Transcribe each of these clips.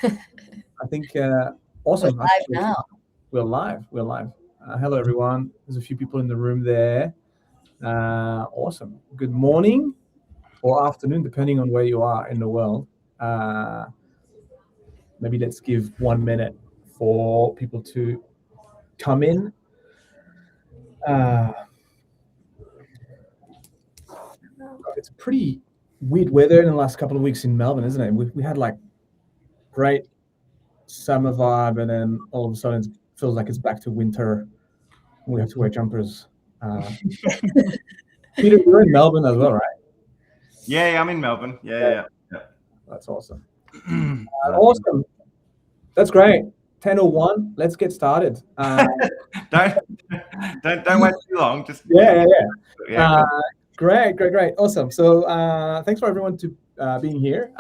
I think awesome. We're live now. We're live. Hello, everyone. There's a few people in the room there. Awesome. Good morning or afternoon, depending on where you are in the world. Maybe let's give 1 minute for people to come in. It's pretty weird weather in the last couple of weeks in Melbourne, isn't it? We had like great summer vibe, and then all of a sudden it feels like it's back to winter. We have to wear jumpers. Peter, you're in Melbourne as well, right? Yeah, I'm in Melbourne. Yeah. That's awesome. Awesome. That's great. 10:01. Let's get started. Don't wait too long. Just yeah. Great. Awesome. So thanks for everyone to being here.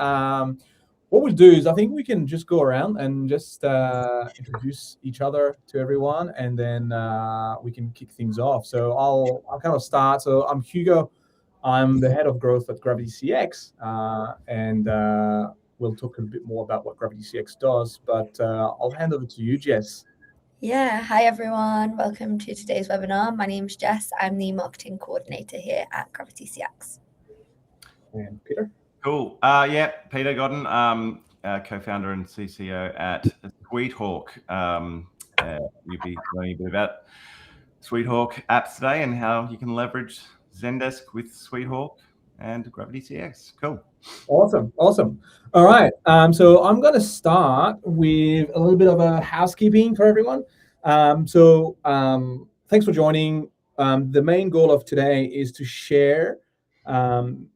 What we'll do is I think we can just go around and just introduce each other to everyone, and then we can kick things off. So I'll kind of start. So I'm Hugo. I'm the head of growth at Gravity CX, and we'll talk a bit more about what Gravity CX does. But I'll hand over to you, Jess. Yeah. Hi, everyone. Welcome to today's webinar. My name's Jess. I'm the marketing coordinator here at Gravity CX. And Peter. Cool. Peter Godden, co-founder and CCO at SweetHawk. You'll be learning a bit about SweetHawk apps today and how you can leverage Zendesk with SweetHawk and Gravity CX. Cool. Awesome. All right. So I'm going to start with a little bit of a housekeeping for everyone. Thanks for joining. The main goal of today is to share some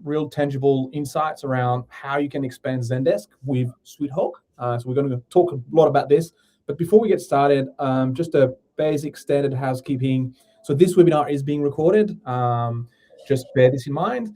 real tangible insights around how you can expand Zendesk with SweetHawk. So we're going to talk a lot about this. But before we get started, just a basic standard housekeeping. So this webinar is being recorded. Just bear this in mind.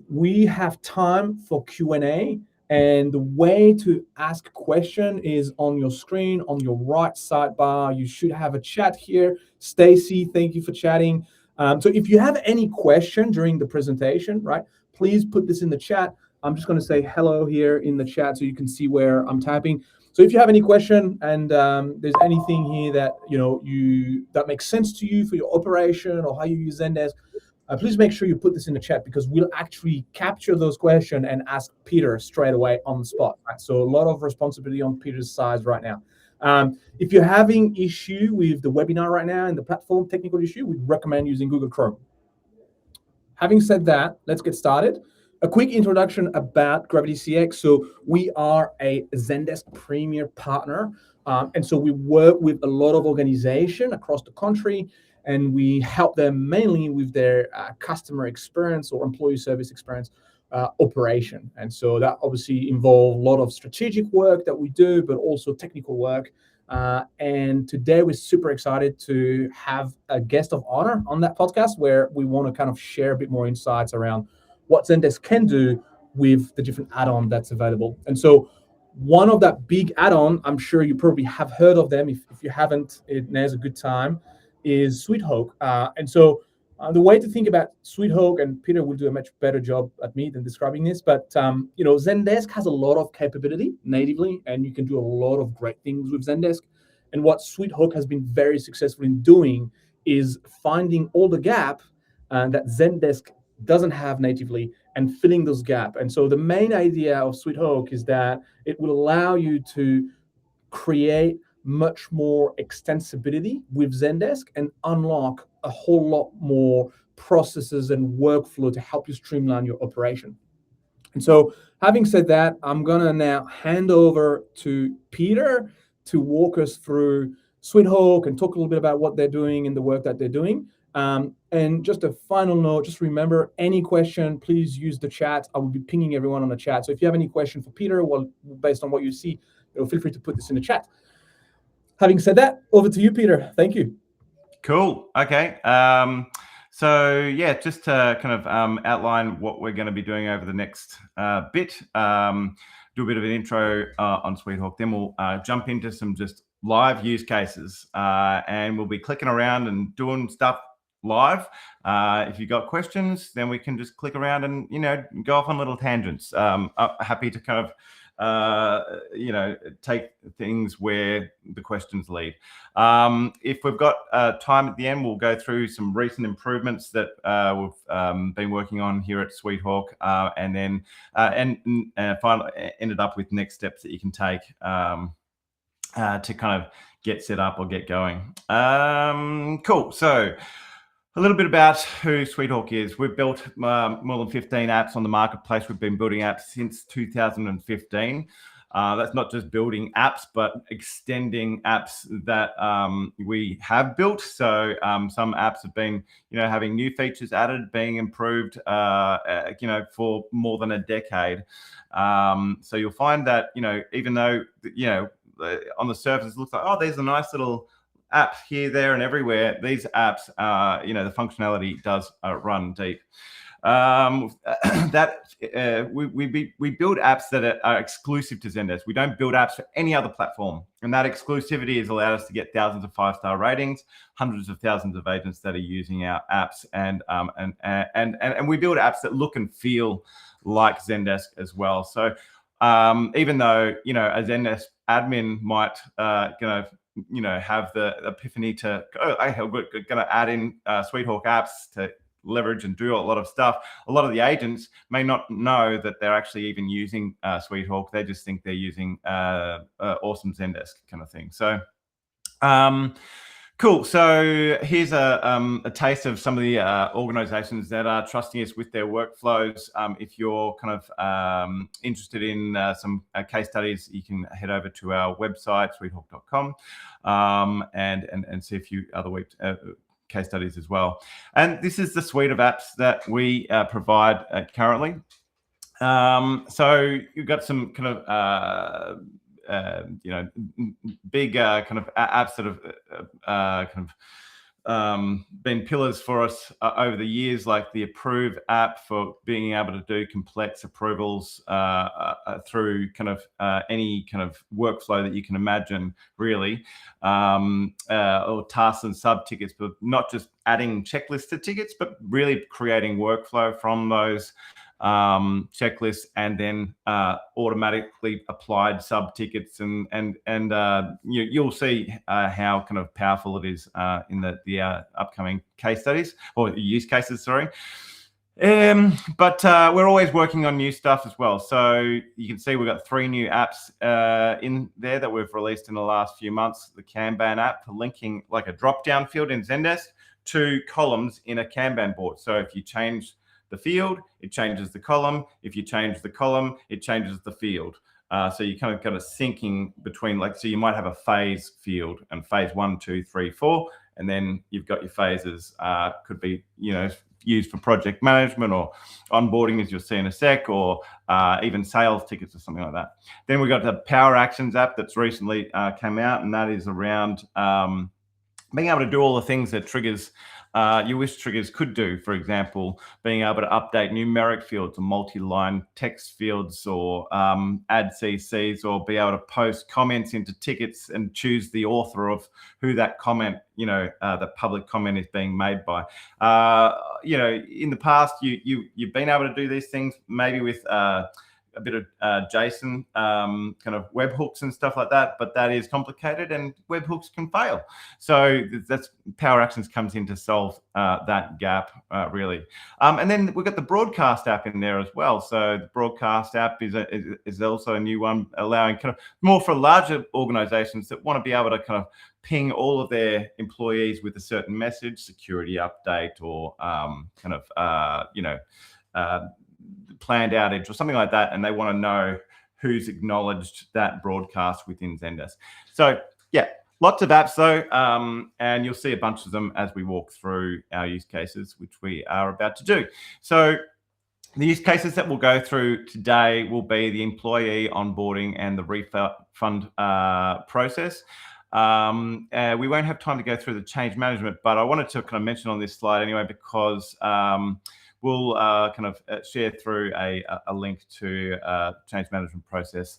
We have time for Q&A, and the way to ask a question is on your screen, on your right sidebar. You should have a chat here. Stacy, thank you for chatting. So if you have any question during the presentation, right, please put this in the chat. I'm just going to say hello here in the chat so you can see where I'm typing. So if you have any question and there's anything here that that makes sense to you for your operation or how you use Zendesk, please make sure you put this in the chat, because we'll actually capture those questions and ask Peter straight away on the spot. Right? So a lot of responsibility on Peter's side right now. If you're having issue with the webinar right now and the platform technical issue, we'd recommend using Google Chrome. Having said that, let's get started. A quick introduction about Gravity CX. So we are a Zendesk Premier partner. And so we work with a lot of organizations across the country, and we help them mainly with their customer experience or employee service experience operation. And so that obviously involves a lot of strategic work that we do, but also technical work. And today we're super excited to have a guest of honor on that podcast, where we want to kind of share a bit more insights around what Zendesk can do with the different add-on that's available. And so one of that big add-on, I'm sure you probably have heard of them. If you haven't, now's a good time, is SweetHawk. And so the way to think about SweetHawk, and Peter will do a much better job at me than describing this, but Zendesk has a lot of capability natively, and you can do a lot of great things with Zendesk. And what SweetHawk has been very successful in doing is finding all the gap that Zendesk doesn't have natively and filling those gaps. And so the main idea of SweetHawk is that it will allow you to create much more extensibility with Zendesk and unlock a whole lot more processes and workflow to help you streamline your operation. And so having said that, I'm going to now hand over to Peter to walk us through SweetHawk and talk a little bit about what they're doing and the work that they're doing. And just a final note, just remember, any question, please use the chat. I will be pinging everyone on the chat. So if you have any question for Peter, well, based on what you see, feel free to put this in the chat. Having said that, over to you, Peter. Thank you. Cool. Okay. Just to kind of outline what we're going to be doing over the next bit, do a bit of an intro on SweetHawk, then we'll jump into some just live use cases, and we'll be clicking around and doing stuff live. If you've got questions, then we can just click around and go off on little tangents. Happy to kind of take things where the questions lead. If we've got time at the end, we'll go through some recent improvements that we've been working on here at SweetHawk, and then finally ended up with next steps that you can take to kind of get set up or get going. Cool. So a little bit about who SweetHawk is. We've built more than 15 apps on the marketplace. We've been building apps since 2015. That's not just building apps, but extending apps that we have built. So some apps have been, having new features added, being improved, for more than a decade. So you'll find that, even though, on the surface it looks like, oh, there's a nice little app here, there, and everywhere. These apps, the functionality does run deep. We build apps that are exclusive to Zendesk. We don't build apps for any other platform, and that exclusivity has allowed us to get thousands of 5-star ratings, hundreds of thousands of agents that are using our apps, and we build apps that look and feel like Zendesk as well. So even though a Zendesk admin might have the epiphany to go, hey, we're going to add in SweetHawk apps to leverage and do a lot of stuff. A lot of the agents may not know that they're actually even using SweetHawk. They just think they're using awesome Zendesk kind of thing. So cool. So here's a taste of some of the organizations that are trusting us with their workflows. If you're kind of interested in some case studies, you can head over to our website, sweethawk.com, and see a few other case studies as well. And this is the suite of apps that we provide currently. So you've got some kind of big kind of apps that have been pillars for us over the years, like the Approve app for being able to do complex approvals through kind of any kind of workflow that you can imagine, really, or tasks and sub-tickets, but not just adding checklists to tickets, but really creating workflow from those checklists and then automatically applied sub tickets, and you'll see how kind of powerful it is in the upcoming case studies or use cases. Sorry. But we're always working on new stuff as well. So you can see we've got 3 new apps in there that we've released in the last few months. The Kanban app for linking like a drop-down field in Zendesk to columns in a Kanban board. So if you change the field, it changes the column. If you change the column, it changes the field. So you kind of got a syncing between, like, so you might have a phase field and phase 1, 2, 3, 4, and then you've got your phases. Could be, used for project management or onboarding, as you'll see in a sec, or even sales tickets or something like that. Then we've got the Power Actions app that's recently came out, and that is around being able to do all the things that triggers your wish triggers could do. For example, being able to update numeric fields or multi-line text fields, or add CCs, or be able to post comments into tickets and choose the author of who that comment, the public comment is being made by. In the past, you've been able to do these things maybe with a bit of JSON kind of webhooks and stuff like that, but that is complicated and webhooks can fail. So that's Power Actions comes in to solve that gap, really. And then we've got the Broadcast app in there as well. So the Broadcast app is also a new one, allowing kind of more for larger organizations that want to be able to kind of ping all of their employees with a certain message, security update, or planned outage or something like that, and they want to know who's acknowledged that broadcast within Zendesk. So yeah, lots of apps though, and you'll see a bunch of them as we walk through our use cases, which we are about to do. So the use cases that we'll go through today will be the employee onboarding and the refund process. We won't have time to go through the change management, but I wanted to kind of mention on this slide anyway, because we'll kind of share through a link to change management process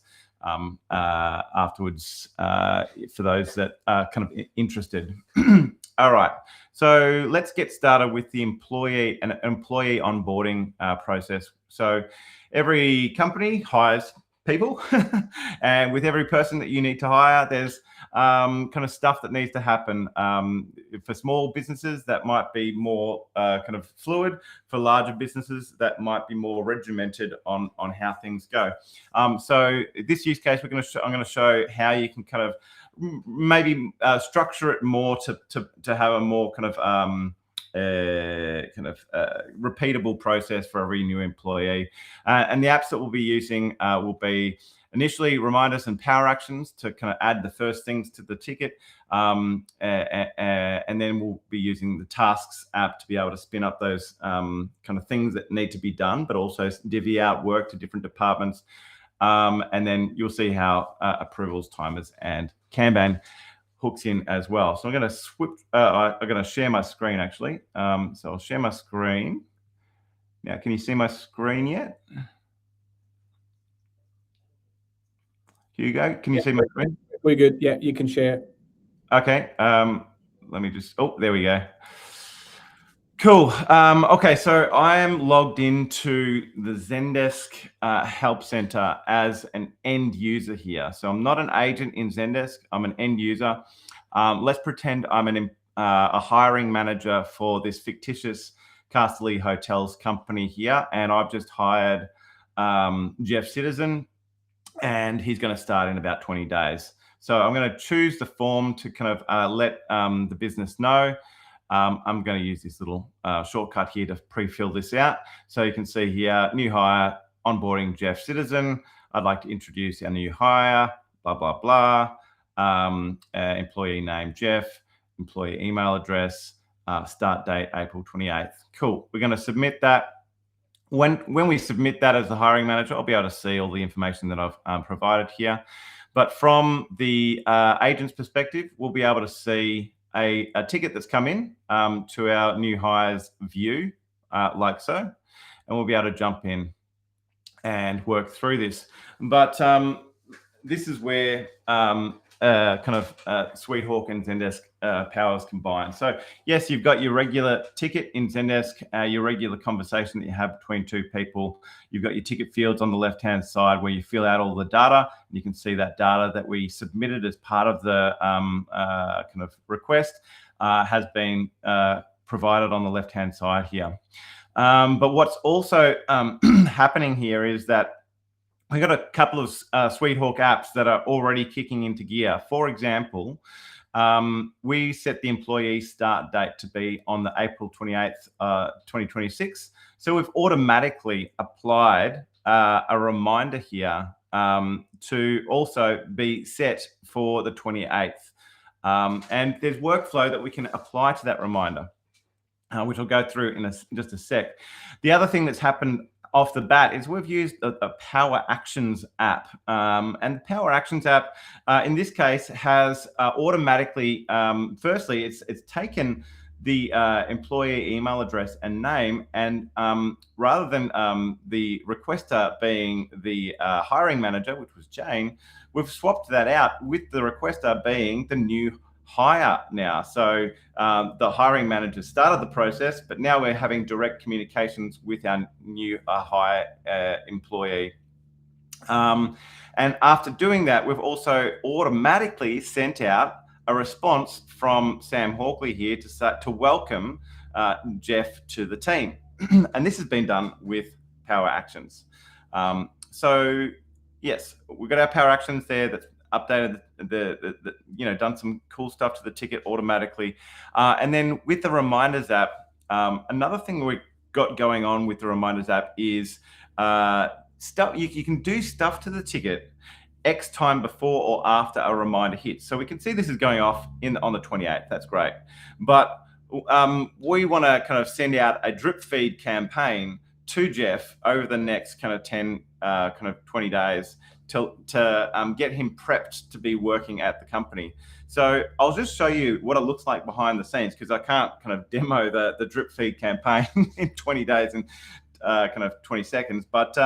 afterwards for those that are kind of interested. All right, so let's get started with the employee onboarding process. So every company hires people. And with every person that you need to hire, there's kind of stuff that needs to happen. For small businesses, that might be more kind of fluid. For larger businesses, that might be more regimented on how things go. So this use case, I'm going to show how you can kind of maybe structure it more to have a more kind of repeatable process for every new employee. And the apps that we'll be using will be initially reminders and power actions to kind of add the first things to the ticket. And then we'll be using the tasks app to be able to spin up those kind of things that need to be done, but also divvy out work to different departments. And then you'll see how approvals, timers, and Kanban hooks in as well. So I'm going to share my screen actually. So I'll share my screen. Now, can you see my screen yet? Hugo, can you see my screen? We're good. Yeah, you can share. Okay. Let me just, there we go. Cool. Okay, so I am logged into the Zendesk Help Center as an end user here. So I'm not an agent in Zendesk. I'm an end user. Let's pretend I'm a hiring manager for this fictitious Casterly Hotels company here, and I've just hired Jeff Citizen, and he's going to start in about 20 days. So I'm going to choose the form to kind of let the business know. I'm going to use this little shortcut here to pre-fill this out. So you can see here, new hire, onboarding Jeff Citizen. I'd like to introduce our new hire, blah, blah, blah. Employee name, Jeff, employee email address, start date, April 28th. Cool. We're going to submit that. When we submit that as the hiring manager, I'll be able to see all the information that I've provided here. But from the agent's perspective, we'll be able to see a ticket that's come in to our new hires view, like so, and we'll be able to jump in and work through this. But this is where SweetHawk and Zendesk powers combine. So yes, you've got your regular ticket in Zendesk, your regular conversation that you have between two people. You've got your ticket fields on the left-hand side where you fill out all the data. You can see that data that we submitted as part of the kind of request has been provided on the left-hand side here. But what's also happening here is that we've got a couple of SweetHawk apps that are already kicking into gear. For example, we set the employee start date to be on the April 28th, 2026. So we've automatically applied a reminder here to also be set for the 28th. And there's workflow that we can apply to that reminder, which I'll go through in just a sec. The other thing that's happened off the bat is we've used a Power Actions app. And the Power Actions app, in this case, has automatically, firstly, it's taken the employee email address and name, and rather than the requester being the hiring manager, which was Jane, we've swapped that out with the requester being the new hire now. So the hiring manager started the process, but now we're having direct communications with our new hire employee. And after doing that, we've also automatically sent out a response from Sam Hawkley here to welcome Jeff to the team. And this has been done with Power Actions. So yes, we've got our Power Actions there that's updated done some cool stuff to the ticket automatically. And then with the Reminders app, another thing we've got going on with the Reminders app is stuff you can do stuff to the ticket X time before or after a reminder hits. So we can see this is going off on the 28th. That's great. But we want to kind of send out a drip feed campaign to Jeff over the next kind of 20 days to get him prepped to be working at the company. So I'll just show you what it looks like behind the scenes, because I can't kind of demo the drip feed campaign in 20 days and kind of 20 seconds. But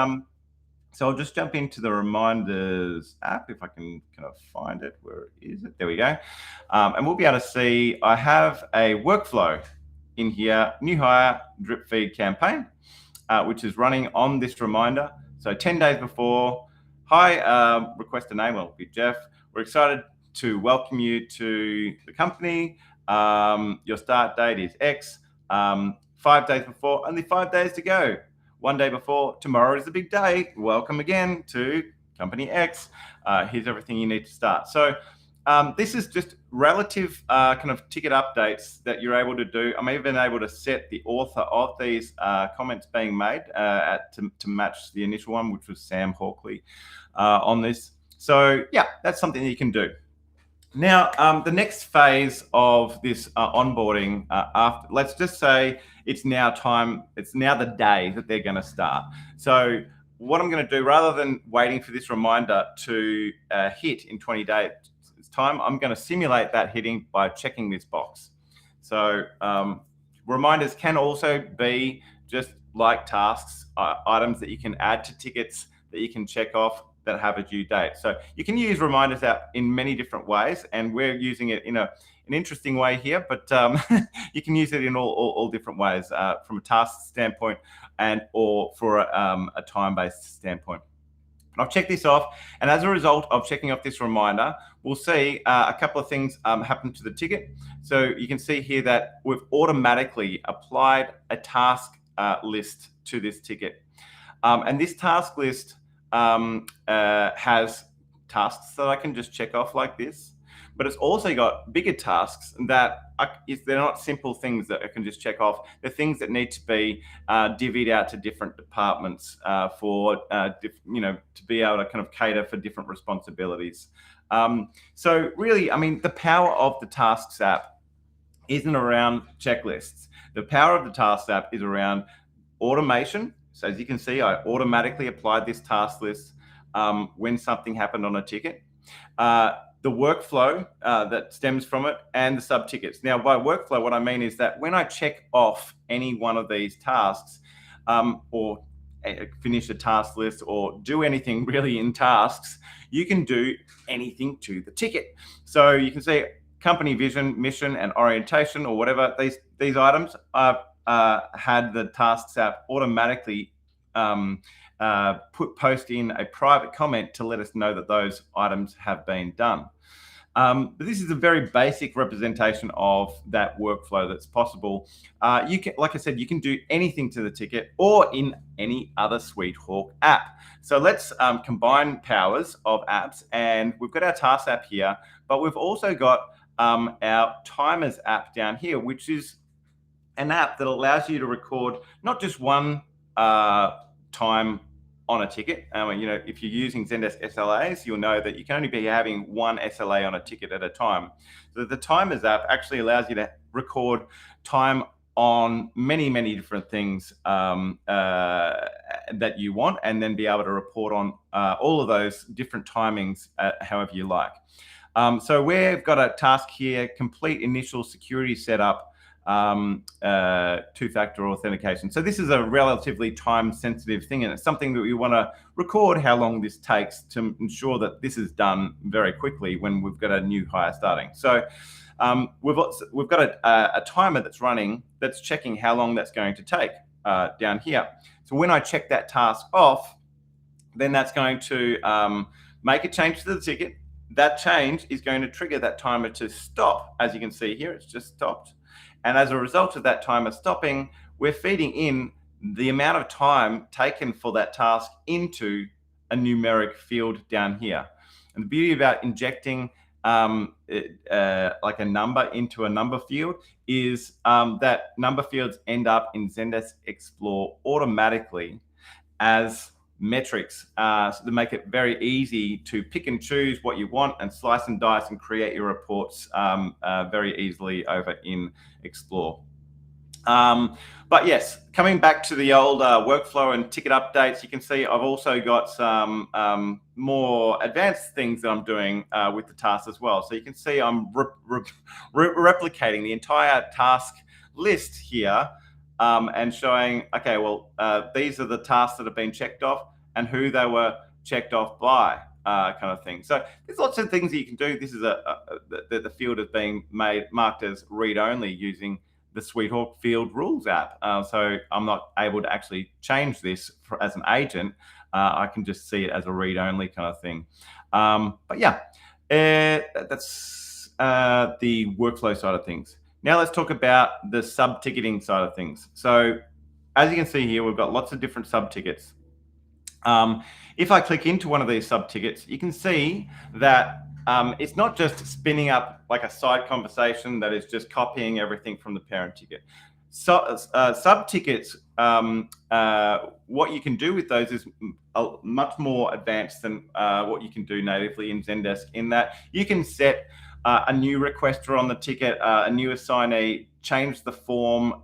so I'll just jump into the Reminders app if I can kind of find it. Where is it? There we go. And we'll be able to see I have a workflow in here, new hire drip feed campaign, which is running on this reminder. So 10 days before, Hi, request a name, will be Jeff. We're excited to welcome you to the company. Your start date is X. 5 days before, only 5 days to go. 1 day before, tomorrow is the big day. Welcome again to Company X. Here's everything you need to start. So this is just relative kind of ticket updates that you're able to do. I'm even able to set the author of these comments being made to match the initial one, which was Sam Hawkley on this. So yeah, that's something that you can do. Now, the next phase of this onboarding, after, let's just say it's now the day that they're going to start. So what I'm going to do, rather than waiting for this reminder to hit in 20 days time, I'm going to simulate that hitting by checking this box. So reminders can also be just like tasks, items that you can add to tickets that you can check off that have a due date. So you can use reminders out in many different ways, and we're using it in an interesting way here, but you can use it in all different ways from a task standpoint or for a time-based standpoint. I'll check this off, and as a result of checking off this reminder, we'll see a couple of things happen to the ticket. So you can see here that we've automatically applied a task list to this ticket. And this task list has tasks that I can just check off like this, but it's also got bigger tasks that they're not simple things that I can just check off. They're things that need to be divvied out to different departments for to be able to kind of cater for different responsibilities. So really, I mean, the power of the Tasks app isn't around checklists. The power of the Tasks app is around automation. So as you can see, I automatically applied this task list when something happened on a ticket. The workflow that stems from it, and the sub-tickets. Now, by workflow, what I mean is that when I check off any one of these tasks or finish a task list or do anything really in tasks, you can do anything to the ticket. So you can see company vision, mission, and orientation, or whatever. These items I've had the Tasks app automatically post in a private comment to let us know that those items have been done. But this is a very basic representation of that workflow that's possible. You can, like I said, you can do anything to the ticket or in any other SweetHawk app. So let's combine powers of apps, and we've got our Tasks app here, but we've also got our Timers app down here, which is an app that allows you to record not just one time on a ticket. If you're using Zendesk SLAs, you'll know that you can only be having one SLA on a ticket at a time. So the Timers app actually allows you to record time on many, many different things that you want, and then be able to report on all of those different timings however you like. So we've got a task here, complete initial security setup, two-factor authentication. So this is a relatively time-sensitive thing, and it's something that we want to record how long this takes to ensure that this is done very quickly when we've got a new hire starting. So we've got a timer that's running, that's checking how long that's going to take down here. So when I check that task off, then that's going to make a change to the ticket. That change is going to trigger that timer to stop. As you can see here, it's just stopped. And as a result of that timer stopping, we're feeding in the amount of time taken for that task into a numeric field down here. And the beauty about injecting like a number into a number field is that number fields end up in Zendesk Explore automatically as metrics, so to make it very easy to pick and choose what you want and slice and dice and create your reports very easily over in Explore. But yes, coming back to the old workflow and ticket updates, you can see I've also got some more advanced things that I'm doing with the tasks as well. So you can see I'm replicating the entire task list here and showing, okay, well, these are the tasks that have been checked off and who they were checked off by, kind of thing. So there's lots of things that you can do. This is the field is being marked as read-only using the SweetHawk Field Rules app. So I'm not able to actually change this as an agent. I can just see it as a read-only kind of thing. But yeah, that's the workflow side of things. Now let's talk about the sub-ticketing side of things. So as you can see here, we've got lots of different sub-tickets. If I click into one of these sub-tickets, you can see that it's not just spinning up like a side conversation that is just copying everything from the parent ticket. So sub-tickets, what you can do with those is much more advanced than what you can do natively in Zendesk, in that you can set a new requester on the ticket, a new assignee, change the form,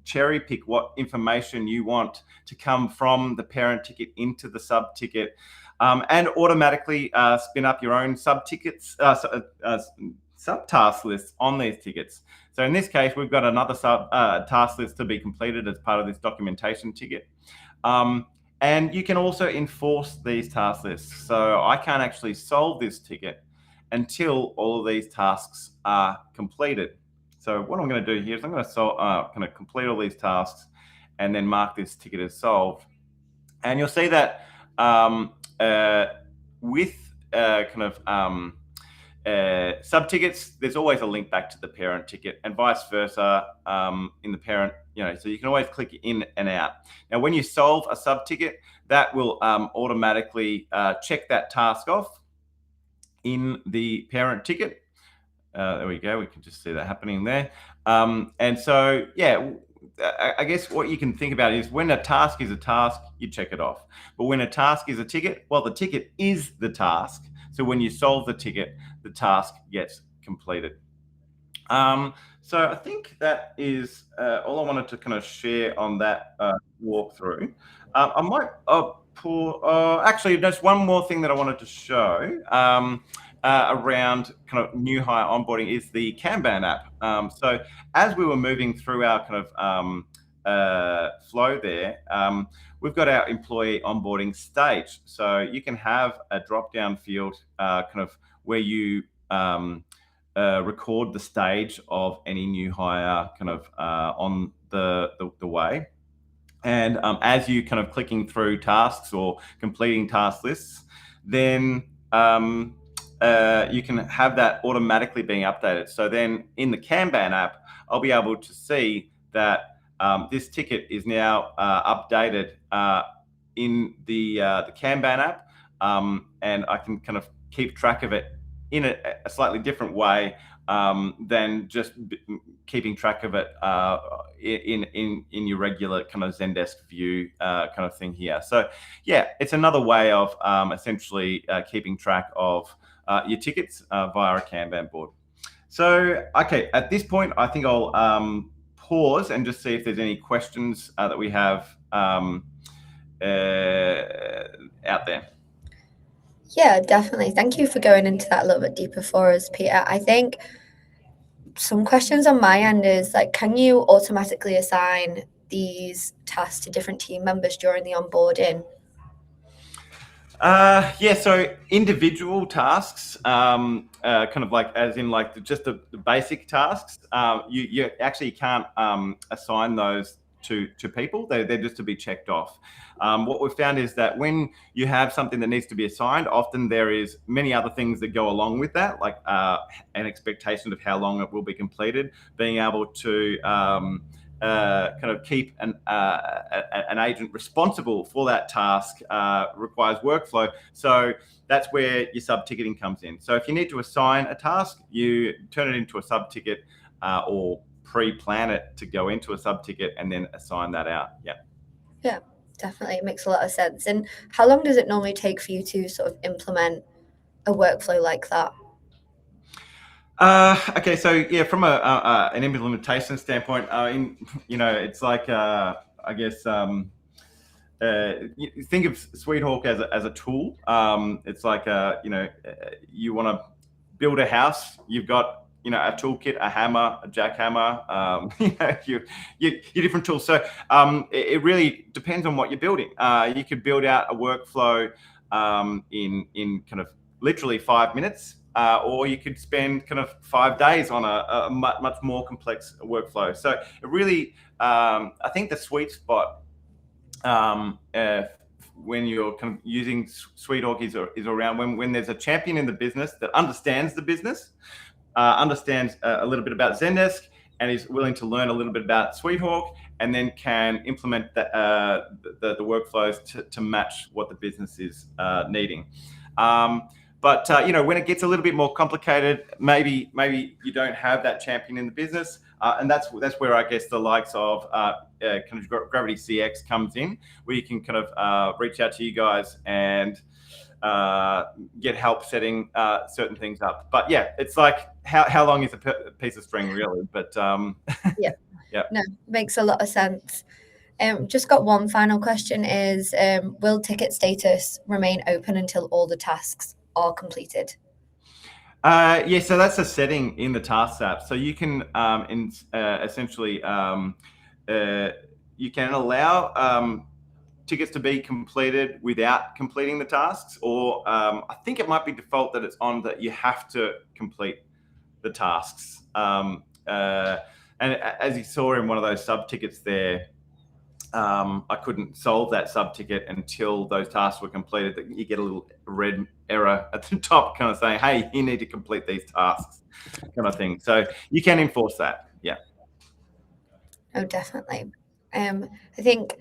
cherry pick what information you want to come from the parent ticket into the sub ticket, and automatically spin up your own sub tickets, sub task lists on these tickets. So in this case, we've got another sub task list to be completed as part of this documentation ticket. And you can also enforce these task lists. So I can't actually solve this ticket until all of these tasks are completed. So what I'm going to do here is I'm going to complete all these tasks and then mark this ticket as solved. And you'll see that with sub-tickets, there's always a link back to the parent ticket, and vice versa in the parent, so you can always click in and out. Now, when you solve a sub-ticket, that will automatically check that task off in the parent ticket. There we go. We can just see that happening there. And so, yeah, I guess what you can think about is when a task is a task, you check it off. But when a task is a ticket, well, the ticket is the task. So when you solve the ticket, the task gets completed. So I think that is all I wanted to kind of share on that walkthrough. I might actually, there's one more thing that I wanted to show around kind of new hire onboarding is the Kanban app. So as we were moving through our kind of flow there, we've got our employee onboarding stage. So you can have a drop-down field kind of where you record the stage of any new hire kind of on the way. And as you kind of clicking through tasks or completing task lists, then you can have that automatically being updated. So then in the Kanban app, I'll be able to see that this ticket is now updated in the Kanban app, and I can kind of keep track of it in a slightly different way than just keeping track of it in your regular kind of Zendesk view kind of thing here. So yeah, it's another way of essentially keeping track of your tickets via a Kanban board. So, okay, at this point, I think I'll pause and just see if there's any questions that we have out there. Yeah, definitely. Thank you for going into that a little bit deeper for us, Peter. I think some questions on my end is like, can you automatically assign these tasks to different team members during the onboarding? Yeah, so individual tasks, kind of like as in like just the basic tasks, you actually can't assign those to people. They're just to be checked off. What we've found is that when you have something that needs to be assigned, often there is many other things that go along with that, like an expectation of how long it will be completed, being able to kind of keep an agent responsible for that task requires workflow. So that's where your sub-ticketing comes in. So if you need to assign a task, you turn it into a sub-ticket or pre-plan it to go into a sub-ticket and then assign that out. Yeah, definitely. It makes a lot of sense. And how long does it normally take for you to sort of implement a workflow like that? Okay, so yeah, from an implementation standpoint, it's like I guess you think of SweetHawk as a tool. It's like you want to build a house. You've got a toolkit, a hammer, a jackhammer, your different tools. So it really depends on what you're building. You could build out a workflow in kind of literally 5 minutes. or you could spend kind of 5 days on a much more complex workflow. So it really, I think the sweet spot when you're kind of using SweetHawk is around when there's a champion in the business that understands the business, understands a little bit about Zendesk, and is willing to learn a little bit about SweetHawk, and then can implement the workflows to match what the business is needing. But when it gets a little bit more complicated, maybe you don't have that champion in the business, and that's where I guess the likes of kind of Gravity CX comes in, where you can kind of reach out to you guys and get help setting certain things up. But yeah, it's like how long is a piece of string, really? But Yeah. Yeah. No, makes a lot of sense. Just got one final question is, will ticket status remain open until all the tasks are completed? Yeah, so that's a setting in the Tasks app. So you can essentially you can allow tickets to be completed without completing the tasks, or I think it might be default that it's on that you have to complete the tasks. And as you saw in one of those sub tickets there, I couldn't solve that sub ticket until those tasks were completed. You get a little red error at the top kind of saying, hey, you need to complete these tasks, kind of thing. So you can enforce that. Yeah. Oh, definitely. I think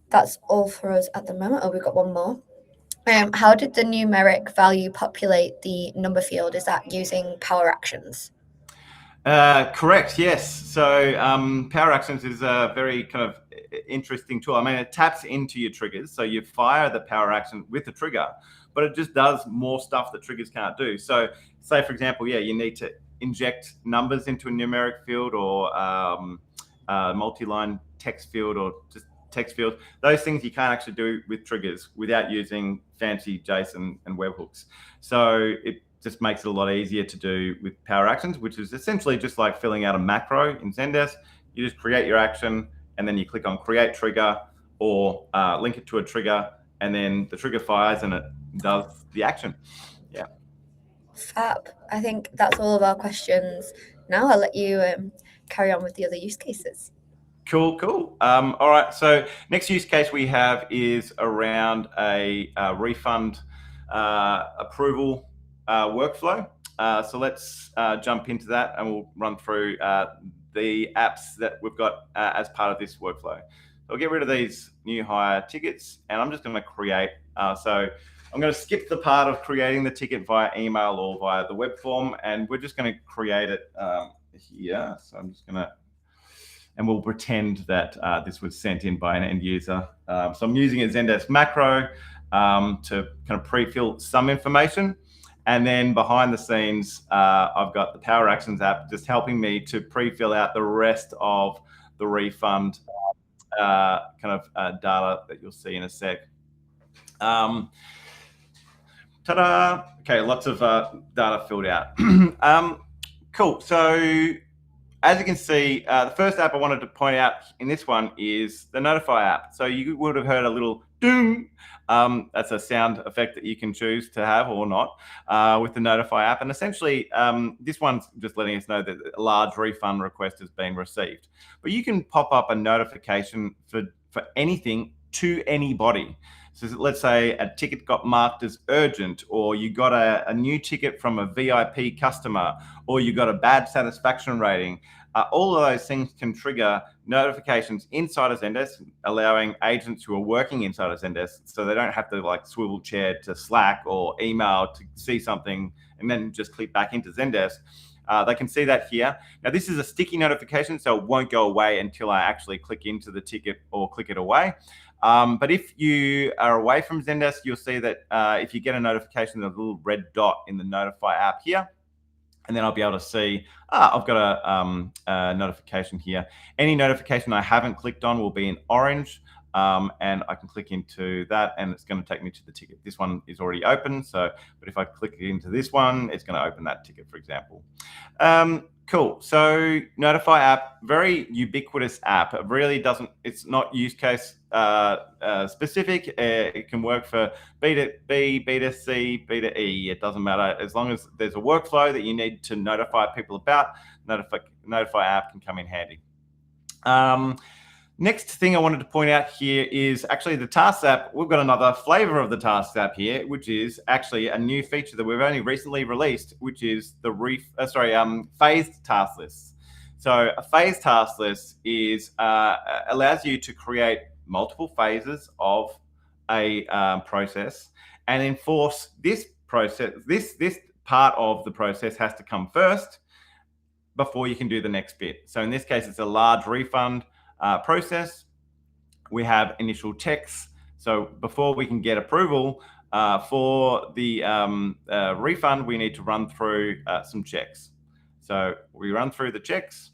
that's all for us at the moment. Oh, we've got one more. How did the numeric value populate the number field? Is that using Power Actions? Correct, yes. So Power Actions is a very kind of interesting tool. I mean, it taps into your triggers. So you fire the Power Action with the trigger, but it just does more stuff that triggers can't do. So say, for example, you need to inject numbers into a numeric field, or multi-line text field, or just text field. Those things you can't actually do with triggers without using fancy JSON and webhooks. So it just makes it a lot easier to do with Power Actions, which is essentially just like filling out a macro in Zendesk. You just create your action, and then you click on Create Trigger, or link it to a trigger, and then the trigger fires and it does the action. Yeah. Fab. I think that's all of our questions. Now I'll let you carry on with the other use cases. Cool. All right. So next use case we have is around a refund approval workflow. So let's jump into that, and we'll run through the apps that we've got as part of this workflow. So I'll get rid of these new hire tickets, and I'm just going to create. So I'm going to skip the part of creating the ticket via email or via the web form, and we're just going to create it here. So I'm just going to, and we'll pretend that this was sent in by an end user. So I'm using a Zendesk macro to kind of pre-fill some information. And then behind the scenes, I've got the Power Actions app just helping me to pre-fill out the rest of the refund kind of data that you'll see in a sec. Ta-da! Okay, lots of data filled out. Cool. So as you can see, the first app I wanted to point out in this one is the Notify app. So you would have heard a little ding. That's a sound effect that you can choose to have or not with the Notify app. And essentially, this one's just letting us know that a large refund request has been received. But you can pop up a notification for anything to anybody. So let's say a ticket got marked as urgent, or you got a new ticket from a VIP customer, or you got a bad satisfaction rating. All of those things can trigger notifications inside of Zendesk, allowing agents who are working inside of Zendesk, so they don't have to like swivel chair to Slack or email to see something and then just click back into Zendesk. They can see that here. Now, this is a sticky notification, so it won't go away until I actually click into the ticket or click it away. But if you are away from Zendesk, you'll see that if you get a notification, there's a little red dot in the Notify app here. And then I'll be able to see, I've got a notification here. Any notification I haven't clicked on will be in orange. and I can click into that, and it's going to take me to the ticket. This one is already open, but if I click into this one, it's going to open that ticket, for example. Cool. So Notify app, very ubiquitous app. It really doesn't, it's not use case specific. It can work for B2B, B2C, B2E. It doesn't matter. As long as there's a workflow that you need to notify people about, Notify app can come in handy. Next thing I wanted to point out here is actually the Tasks app. We've got another flavor of the Tasks app here, which is actually a new feature that we've only recently released, which is the phased task lists. So a phased task list is allows you to create multiple phases of a process and enforce this process. This part of the process has to come first before you can do the next bit. So in this case, it's a large refund process. We have initial checks. So before we can get approval for the refund, we need to run through some checks. So we run through the checks,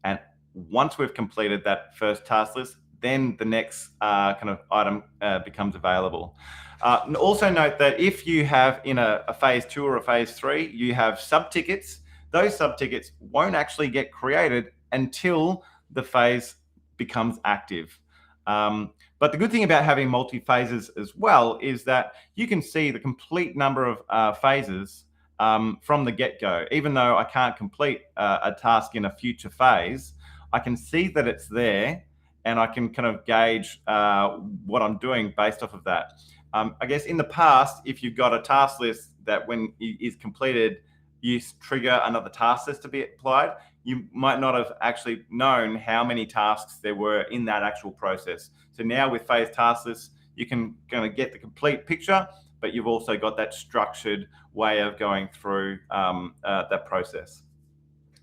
and once we've completed that first task list, then the next kind of item becomes available. Also note that if you have in a phase 2 or a phase 3, you have sub-tickets, those sub-tickets won't actually get created until the phase becomes active. But the good thing about having multi-phases as well is that you can see the complete number of phases from the get-go. Even though I can't complete a task in a future phase, I can see that it's there, and I can kind of gauge what I'm doing based off of that. I guess in the past, if you've got a task list that when it is completed, you trigger another task list to be applied, you might not have actually known how many tasks there were in that actual process. So now with phased task lists, you can kind of get the complete picture, but you've also got that structured way of going through that process.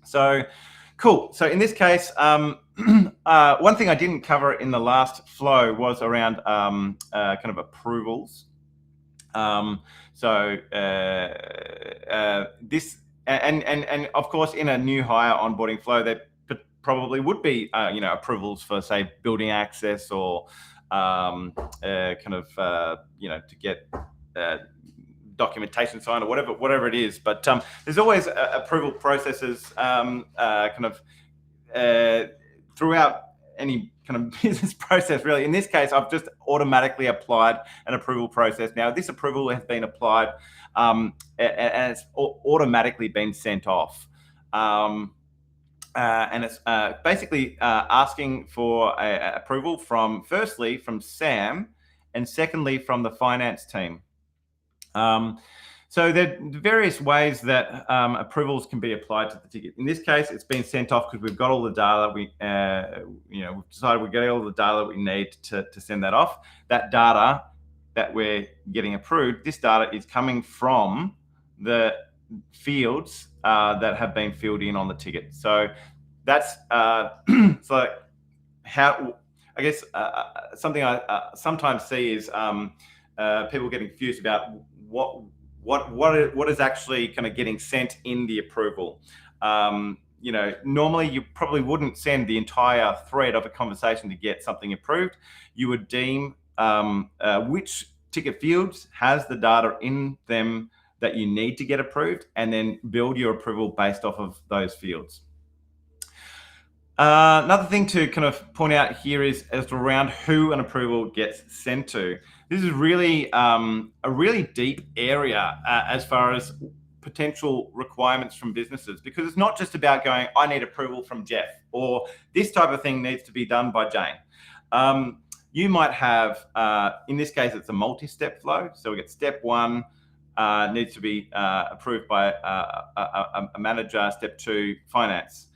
So cool. So in this case, one thing I didn't cover in the last flow was around kind of approvals. This and of course in a new hire onboarding flow, there probably would be approvals for, say, building access or to get documentation signed or whatever it is. But there's always approval processes throughout any kind of business process, really. In this case, I've just automatically applied an approval process. Now, this approval has been applied and it's automatically been sent off. And it's basically asking for approval firstly from Sam, and secondly from the finance team. So there are various ways that approvals can be applied to the ticket. In this case, it's been sent off because we've got all the data. We've decided we've got all the data that we need to send that off. That data that we're getting approved, this data is coming from the fields that have been filled in on the ticket. So that's so how, I guess, something I sometimes see is people getting confused about what is actually kind of getting sent in the approval. Normally you probably wouldn't send the entire thread of a conversation to get something approved. You would deem which ticket fields has the data in them that you need to get approved, and then build your approval based off of those fields. Another thing to kind of point out here is as around who an approval gets sent to. This is really a really deep area as far as potential requirements from businesses, because it's not just about going, I need approval from Jeff, or this type of thing needs to be done by Jane. You might have, in this case, it's a multi-step flow. So we get step 1 needs to be approved by a manager. Step 2, finance.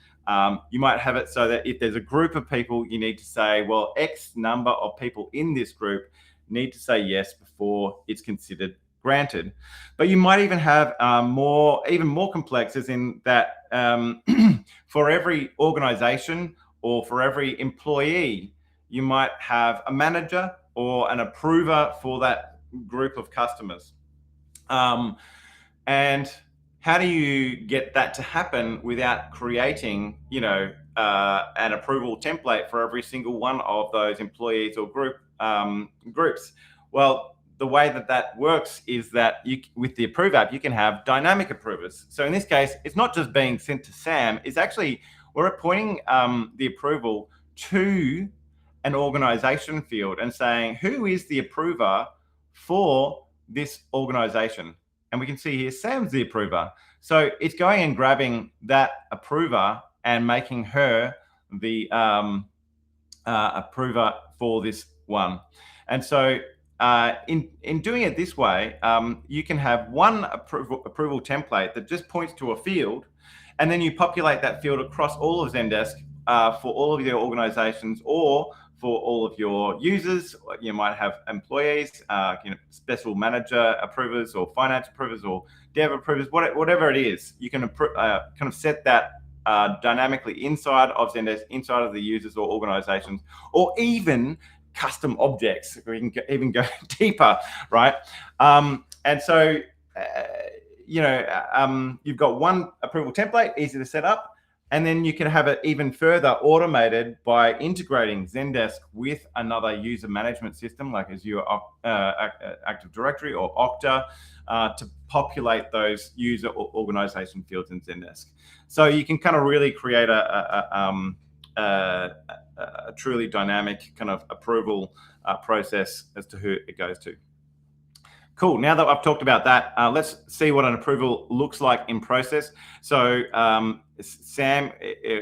You might have it so that if there's a group of people, you need to say, well, X number of people in this group need to say yes before it's considered granted. But you might even have even more complex, as in that for every organization or for every employee, you might have a manager or an approver for that group of customers. And how do you get that to happen without creating, an approval template for every single one of those employees or groups. Well, the way that works is that with the Approve app, you can have dynamic approvers. So in this case, it's not just being sent to Sam, it's actually, we're appointing the approval to an organization field and saying, who is the approver for this organization? And we can see here, Sam's the approver. So it's going and grabbing that approver and making her the approver for this one. And so in doing it this way, you can have one approval template that just points to a field, and then you populate that field across all of Zendesk for all of your organizations or for all of your users. You might have employees, special manager approvers or finance approvers or dev approvers, whatever it is. You can kind of set that dynamically inside of Zendesk, inside of the users or organizations, or even custom objects. We can even go deeper, right? And so, you've got one approval template, easy to set up, and then you can have it even further automated by integrating Zendesk with another user management system like Azure Active Directory or Okta to populate those user or organization fields in Zendesk. So you can kind of really create a truly dynamic kind of approval process as to who it goes to. Cool. Now that I've talked about that, let's see what an approval looks like in process. So Sam,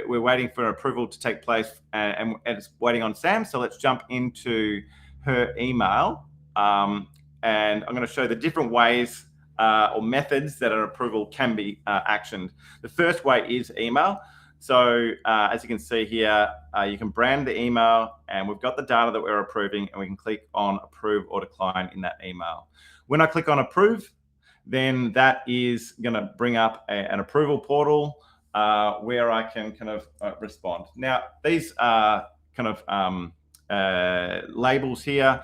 we're waiting for approval to take place and it's waiting on Sam. So let's jump into her email. And I'm going to show the different ways or methods that an approval can be actioned. The first way is email. So as you can see here, you can brand the email and we've got the data that we're approving and we can click on approve or decline in that email. When I click on approve, then that is going to bring up an approval portal where I can kind of respond. Now, these are kind of labels here.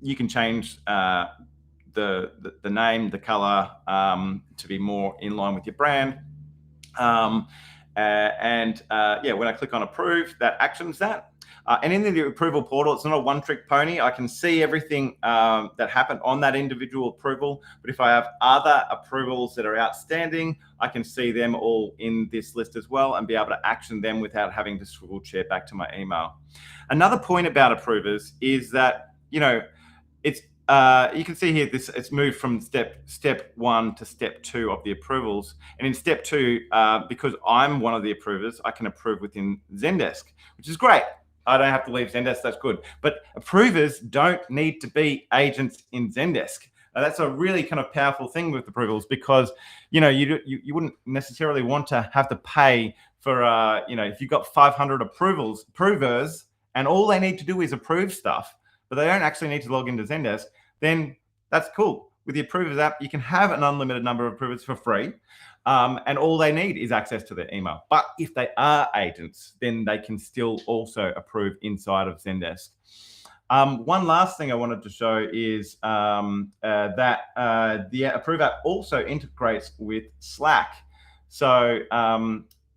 You can change the name, the color to be more in line with your brand. When I click on approve, that actions that. And in the approval portal, it's not a one-trick pony. I can see everything that happened on that individual approval. But if I have other approvals that are outstanding, I can see them all in this list as well and be able to action them without having to swivel chair back to my email. Another point about approvers is that, it's you can see here it's moved from step 1 to step 2 of the approvals. And in step 2, because I'm one of the approvers, I can approve within Zendesk, which is great. I don't have to leave Zendesk, that's good. But approvers don't need to be agents in Zendesk. That's a really kind of powerful thing with approvals because, you wouldn't necessarily want to have to pay for, if you've got 500 approvers, and all they need to do is approve stuff, but they don't actually need to log into Zendesk, then that's cool. With the Approvers app, you can have an unlimited number of approvers for free, and all they need is access to their email. But if they are agents, then they can still also approve inside of Zendesk. One last thing I wanted to show is that the Approve app also integrates with Slack. So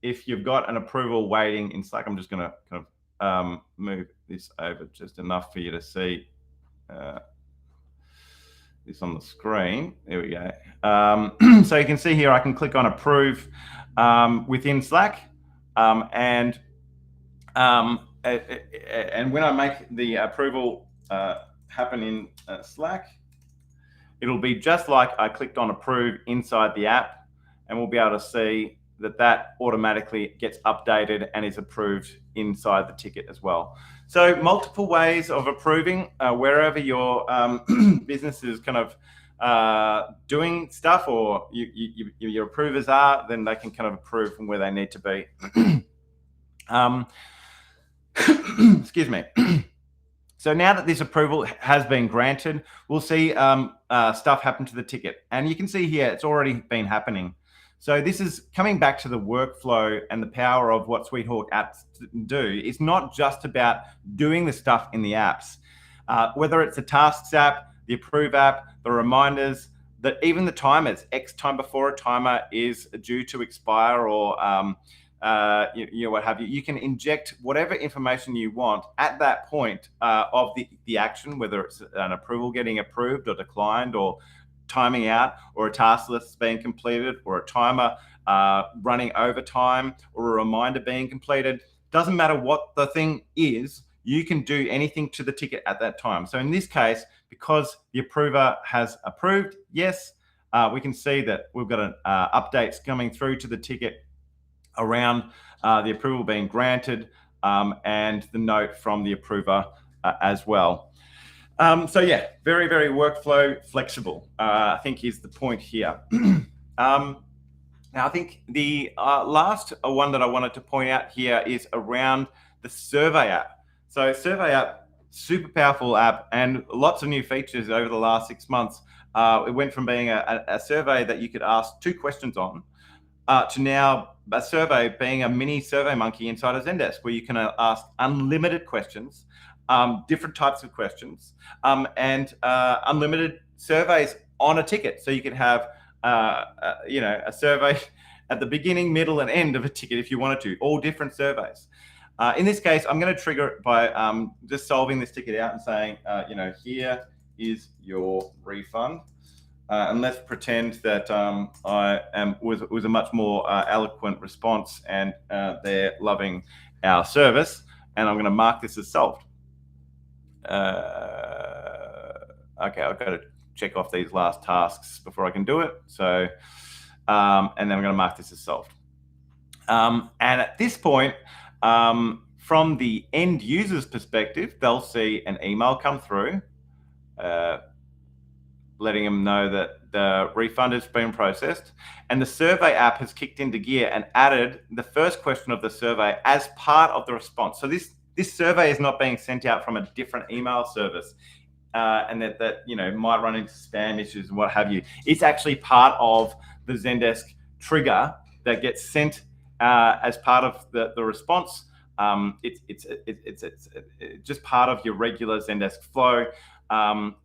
if you've got an approval waiting in Slack, I'm just going to kind of move this over just enough for you to see this on the screen. There we go. So you can see here, I can click on approve within Slack, and when I make the approval happen in Slack, it'll be just like I clicked on approve inside the app, and we'll be able to see that automatically gets updated and is approved inside the ticket as well. So multiple ways of approving wherever your business is kind of doing stuff, or your approvers are, then they can kind of approve from where they need to be. Excuse me. So now that this approval has been granted, we'll see stuff happen to the ticket. And you can see here, it's already been happening. So this is coming back to the workflow and the power of what SweetHawk apps do. It's not just about doing the stuff in the apps. Whether it's the tasks app, the approve app, the reminders, even the timers, X time before a timer is due to expire, or what have you. You can inject whatever information you want at that point of the action, whether it's an approval getting approved or declined, or timing out, or a task list being completed, or a timer running overtime, or a reminder being completed. Doesn't matter what the thing is, you can do anything to the ticket at that time. So in this case, because the approver has approved, yes, we can see that we've got updates coming through to the ticket around the approval being granted, and the note from the approver as well. So yeah, very, very workflow flexible, I think is the point here. Now, I think the last one that I wanted to point out here is around the survey app. So survey app, super powerful app, and lots of new features over the last 6 months. It went from being a survey that you could ask 2 questions on to now a survey being a mini survey monkey inside of Zendesk, where you can ask unlimited questions, different types of questions, and unlimited surveys on a ticket. So you can have a survey at the beginning, middle, and end of a ticket if you wanted to, all different surveys. In this case, I'm going to trigger it by just solving this ticket out and saying, here is your refund. And let's pretend that was a much more eloquent response, and they're loving our service. And I'm going to mark this as solved. Okay, I've got to check off these last tasks before I can do it. So, and then I'm going to mark this as solved. And at this point, from the end user's perspective, they'll see an email come through, letting them know that the refund has been processed, and the survey app has kicked into gear and added the first question of the survey as part of the response. So this survey is not being sent out from a different email service, and that might run into spam issues and what have you. It's actually part of the Zendesk trigger that gets sent as part of the response. It's just part of your regular Zendesk flow,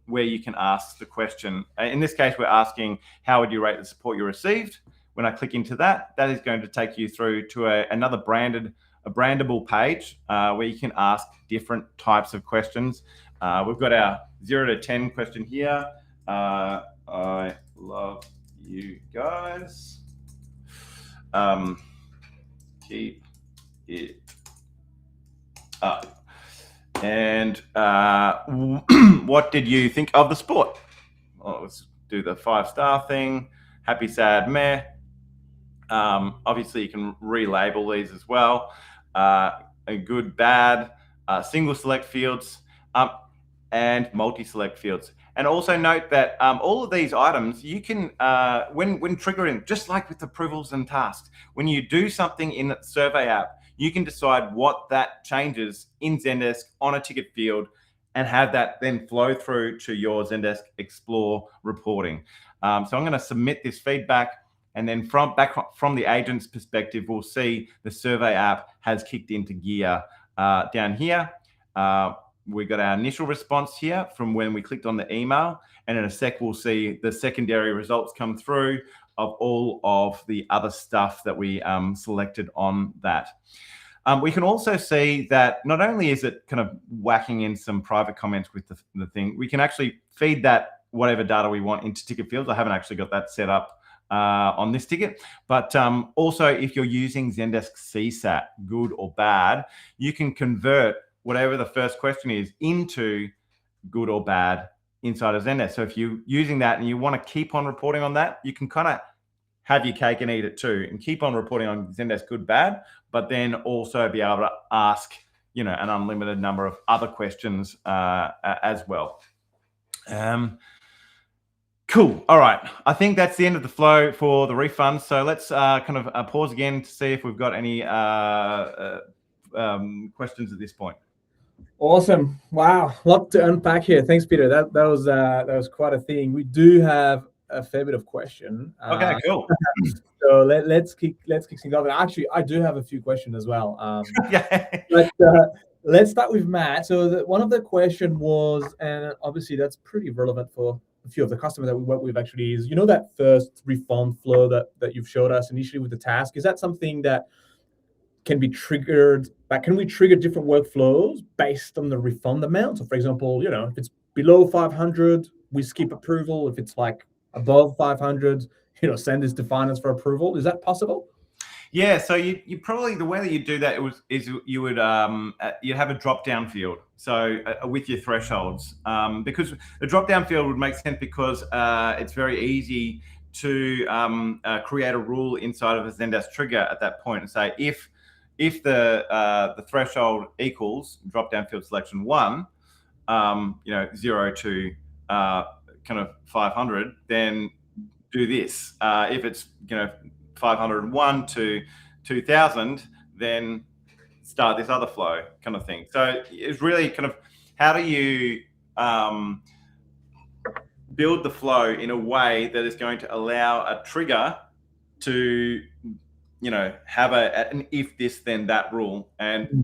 where you can ask the question. In this case, we're asking, how would you rate the support you received? When I click into that, that is going to take you through to another brandable page where you can ask different types of questions. We've got our 0 to 10 question here. I love you guys. Keep it up. And what did you think of the sport? Well, let's do the 5-star thing. Happy, sad, meh. Obviously, you can relabel these as well. A good, bad, single select fields, and multi-select fields. And also note that all of these items, you can, when triggering, just like with approvals and tasks, when you do something in the survey app, you can decide what that changes in Zendesk on a ticket field and have that then flow through to your Zendesk Explore reporting. So I'm going to submit this feedback, and then from the agent's perspective, we'll see the survey app has kicked into gear down here. We got our initial response here from when we clicked on the email, and in a sec we'll see the secondary results come through of all of the other stuff that we selected on that. We can also see that not only is it kind of whacking in some private comments with the thing, we can actually feed that whatever data we want into ticket fields. I haven't actually got that set up on this ticket, but also if you're using Zendesk CSAT, good or bad, you can convert whatever the first question is into good or bad inside of Zendesk. So if you're using that and you want to keep on reporting on that, you can kind of have your cake and eat it too, and keep on reporting on Zendesk good, bad, but then also be able to ask, an unlimited number of other questions as well. Cool. All right. I think that's the end of the flow for the refund. So let's kind of pause again to see if we've got any questions at this point. Awesome. Wow. A lot to unpack here. Thanks, Peter. That was quite a thing. We do have a fair bit of question. Okay, cool. So let's kick things off. Actually, I do have a few questions as well. Yeah. But let's start with Matt. So one of the question was, and obviously that's pretty relevant for a few of the customers that we work with actually, is that first refund flow that you've showed us initially with the task. Is that something that can be triggered. Like, can we trigger different workflows based on the refund amount? So, for example, if it's below 500, we skip approval. If it's like above 500, send this to finance for approval. Is that possible? Yeah, so you probably, the way that you do that is you would you'd have a drop down field. So with your thresholds, because the drop down field would make sense because it's very easy to create a rule inside of a Zendesk trigger at that point and say if the threshold equals drop down field selection 1, 0 to kind of 500, then do this. If it's 501 to 2000, then start this other flow kind of thing. So it's really kind of how do you build the flow in a way that is going to allow a trigger to have an if this then that rule. And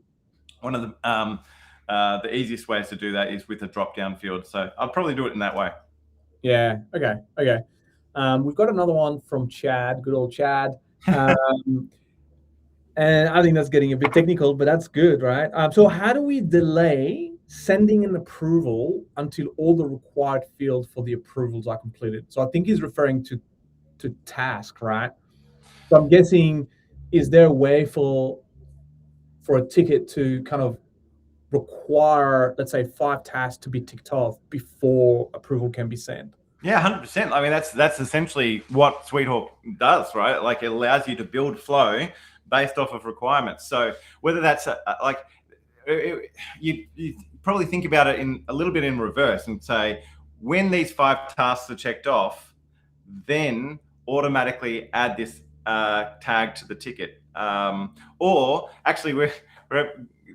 one of the easiest ways to do that is with a drop down field. So I'll probably do it in that way. Yeah. Okay. We've got another one from Chad, good old Chad. And I think that's getting a bit technical, but that's good, right? So how do we delay sending an approval until all the required fields for the approvals are completed? So I think he's referring to task, right? So I'm guessing, is there a way for a ticket to kind of require, let's say, 5 tasks to be ticked off before approval can be sent? Yeah, 100%. I mean, that's essentially what SweetHawk does, right? Like, it allows you to build flow based off of requirements. So whether that's you probably think about it in a little bit in reverse and say, when these 5 tasks are checked off, then automatically add this tag to the ticket. Or actually, we're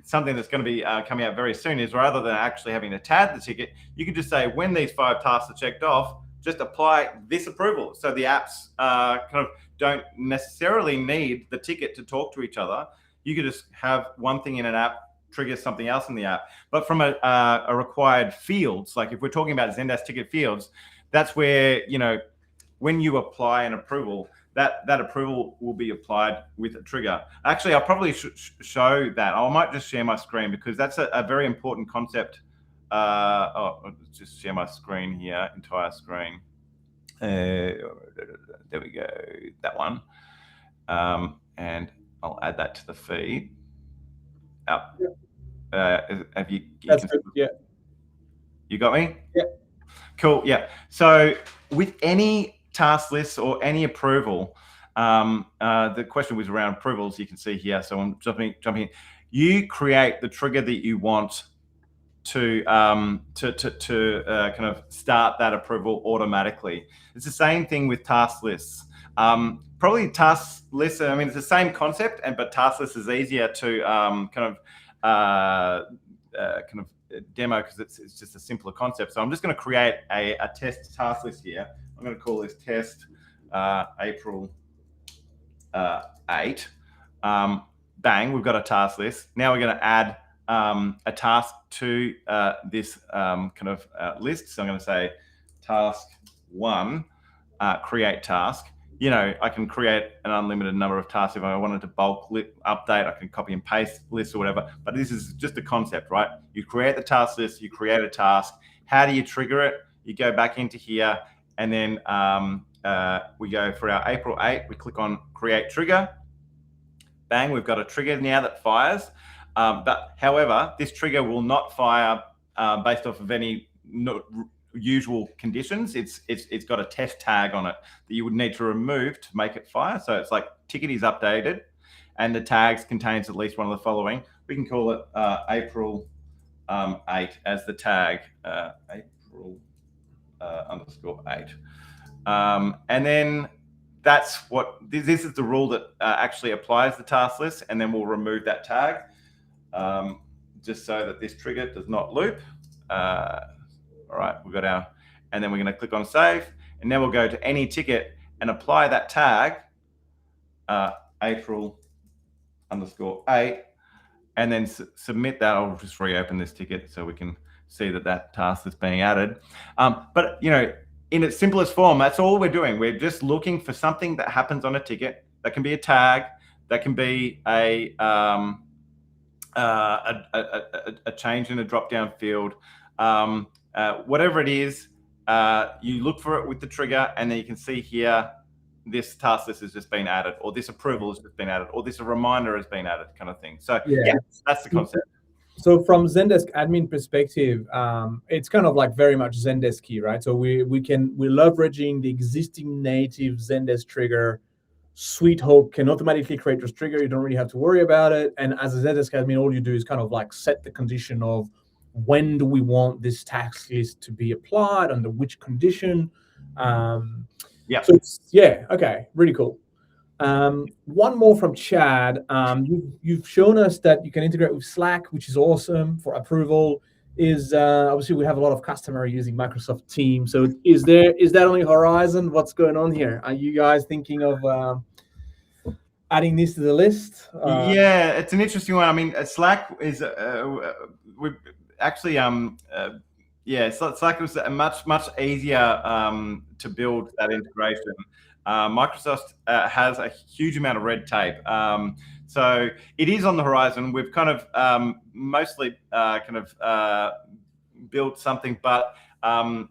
something that's going to be coming out very soon is, rather than actually having to tag the ticket, you can just say, when these 5 tasks are checked off, just apply this approval. So the apps kind of don't necessarily need the ticket to talk to each other. You could just have one thing in an app trigger something else in the app. But from a required fields, like if we're talking about Zendesk ticket fields, that's where, when you apply an approval, that approval will be applied with a trigger. Actually, I'll probably show that. I might just share my screen because that's a very important concept. I'll just share my screen here, entire screen. There we go, that one. And I'll add that to the feed. Have you? That's good. Yeah. You got me? Yeah. Cool. Yeah. So with any task list or any approval, the question was around approvals. You can see here. So I'm jumping in. You create the trigger that you want to kind of start that approval automatically. It's the same thing with task lists. Probably task lists, I mean, it's the same concept, but task lists is easier to kind of demo because it's just a simpler concept. So I'm just going to create a test task list here. I'm going to call this test April 8. Bang, we've got a task list. Now we're going to add a task to this kind of list. So I'm going to say task 1, create task. I can create an unlimited number of tasks. If I wanted to bulk update, I can copy and paste lists or whatever. But this is just a concept, right? You create the task list, you create a task. How do you trigger it? You go back into here, and then we go for our April 8. We click on create trigger. Bang, we've got a trigger now that fires. But however, this trigger will not fire based off of any usual conditions. It's got a test tag on it that you would need to remove to make it fire. So it's like ticket is updated and the tags contains at least one of the following. We can call it April 8 as the tag, April _8. And then that's what, this is the rule that actually applies the task list, and then we'll remove that tag just so that this trigger does not loop. All right, we've got our, and then we're going to click on save, and now we'll go to any ticket and apply that tag, April _8, and then submit that. I'll just reopen this ticket so we can see that task is being added. But in its simplest form, that's all we're doing. We're just looking for something that happens on a ticket. That can be a tag, That can be a change in a drop-down field. Whatever it is, you look for it with the trigger, and then you can see here, this task list has just been added, or this approval has just been added, or this reminder has been added, kind of thing. So yeah, that's the concept. So from Zendesk admin perspective, it's kind of like very much Zendesk-y, right? So we're leveraging the existing native Zendesk trigger. SweetHawk can automatically create this trigger. You don't really have to worry about it. And as a Zendesk admin, all you do is kind of like set the condition of when do we want this task list to be applied, under which condition. So okay, really cool. One more from Chad. You've shown us that you can integrate with Slack, which is awesome for approval. Obviously we have a lot of customers using Microsoft Teams. So is that on the horizon? What's going on here? Are you guys thinking of adding this to the list? Yeah, it's an interesting one. I mean, Slack is we actually Slack was much easier to build that integration. Microsoft has a huge amount of red tape. So it is on the horizon. We've kind of mostly built something, but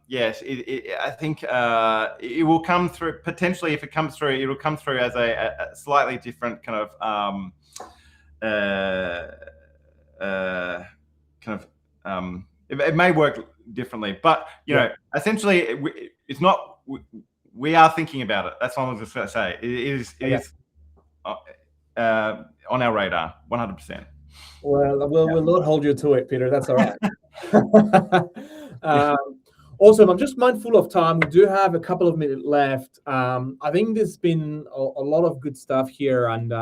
yes, I think it will come through. Potentially, if it comes through, it will come through as a slightly different kind of it may work differently, but you know, essentially, it's not. We are thinking about it. That's all I'm just going to say. It is on our radar, 100%. Well, we'll not hold you to it, Peter. That's all right. Awesome. I'm just mindful of time. We do have a couple of minutes left. I think there's been a lot of good stuff here, and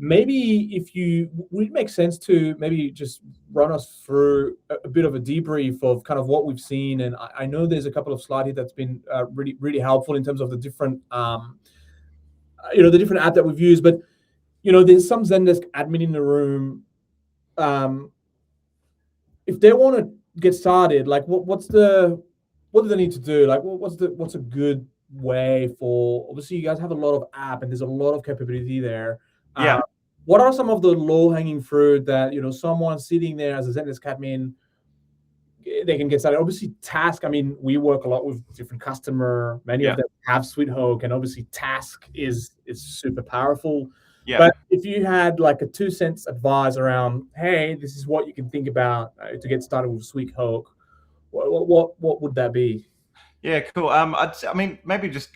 maybe would it make sense to maybe just run us through a bit of a debrief of kind of what we've seen. And I know there's a couple of slides here that's been really, really helpful in terms of the different, the different app that we've used. But, there's some Zendesk admin in the room. If they want to get started, like what do they need to do? Like what's a good way for, obviously you guys have a lot of app and there's a lot of capability there. What are some of the low-hanging fruit that someone sitting there as a Zendesk admin, they can get started? Obviously, task. I mean, we work a lot with different customer. Many of them have SweetHawk, and obviously, task is super powerful. But if you had like a 2 cents advice around, hey, this is what you can think about to get started with SweetHawk, what would that be? Yeah, cool. I mean, maybe just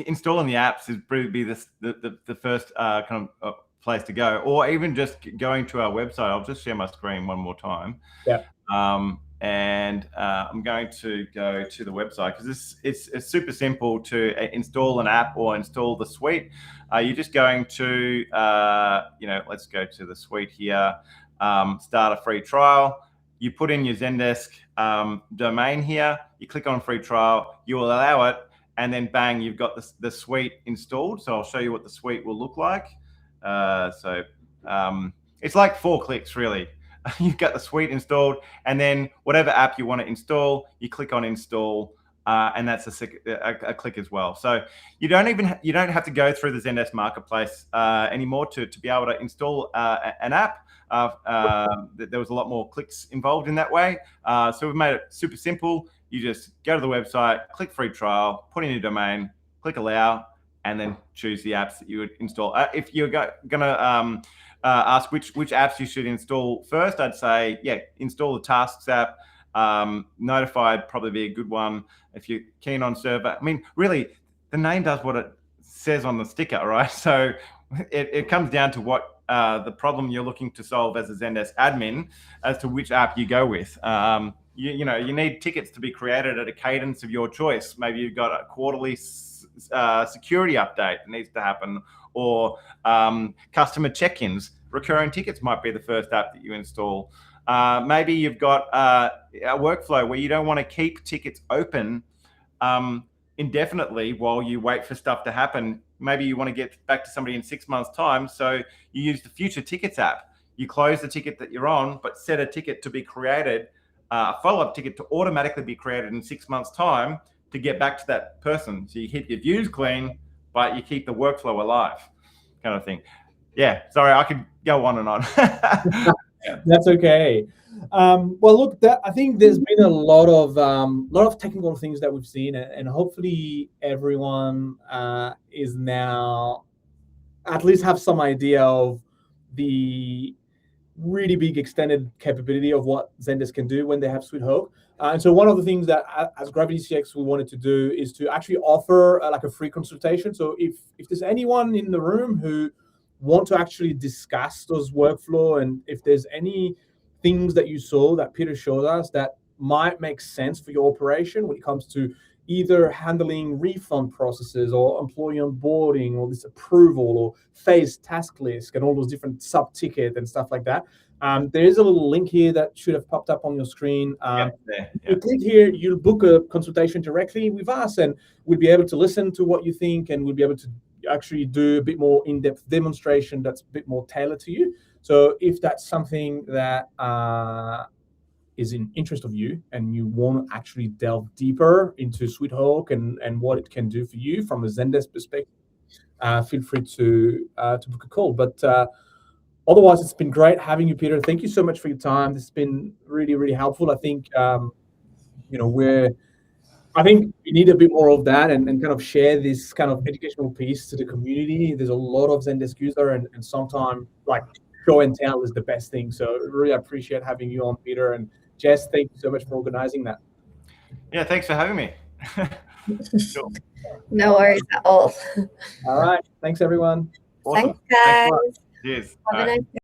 installing the apps is probably the first kind of place to go, or even just going to our website. I'll just share my screen one more time. And I'm going to go to the website because it's super simple to install an app or install the suite. You're just going to let's go to the suite here. Start a free trial. You put in your Zendesk domain here. You click on free trial. You will allow it, and then bang, you've got the suite installed. So I'll show you what the suite will look like. It's like 4 clicks really. You've got the suite installed, and then whatever app you want to install, you click on install, and that's a click as well. So you don't have to go through the Zendesk marketplace anymore to be able to install an app. There was a lot more clicks involved in that way. So we've made it super simple. You just go to the website, click free trial, put in your domain, click allow, and then choose the apps that you would install. If you're gonna ask which apps you should install first, I'd say, install the Tasks app. Notify would probably be a good one if you're keen on server. I mean, really, the name does what it says on the sticker, right? So it comes down to what the problem you're looking to solve as a Zendesk admin as to which app you go with. You need tickets to be created at a cadence of your choice. Maybe you've got a quarterly security update that needs to happen, or customer check-ins. Recurring tickets might be the first app that you install. Maybe you've got a workflow where you don't want to keep tickets open indefinitely while you wait for stuff to happen. Maybe you want to get back to somebody in 6 months' time, so you use the Future Tickets app. You close the ticket that you're on, but set a ticket to be created, a follow-up ticket to automatically be created in 6 months' time to get back to that person. So you keep your views clean, but you keep the workflow alive. kind of thing. Yeah, sorry, I could go on and on. That's okay. Well, look, I think there's been a lot of technical things that we've seen, and hopefully everyone is now at least have some idea of the really big extended capability of what Zendesk can do when they have SweetHawk. And so one of the things that as Gravity CX we wanted to do is to actually offer like a free consultation. So if there's anyone in the room who want to actually discuss those workflow, and if there's any things that you saw that Peter showed us that might make sense for your operation when it comes to either handling refund processes or employee onboarding or this approval or phase task list and all those different sub-ticket and stuff like that. There is a little link here that should have popped up on your screen. You click here, you'll book a consultation directly with us, and we'll be able to listen to what you think, and we'll be able to actually do a bit more in-depth demonstration that's a bit more tailored to you. So if that's something that is in interest of you and you want to actually delve deeper into SweetHawk and what it can do for you from a Zendesk perspective, feel free to book a call. But otherwise, it's been great having you, Peter. Thank you so much for your time. This has been really, really helpful. I think I think we need a bit more of that and kind of share this kind of educational piece to the community. There's a lot of Zendesk user, and sometimes like show and tell is the best thing. So really appreciate having you on, Peter. And Jess, thank you so much for organizing that. Yeah, thanks for having me. Sure. No worries at all. All right. Thanks, everyone. Awesome. Thanks, guys. Cheers. Have a nice day.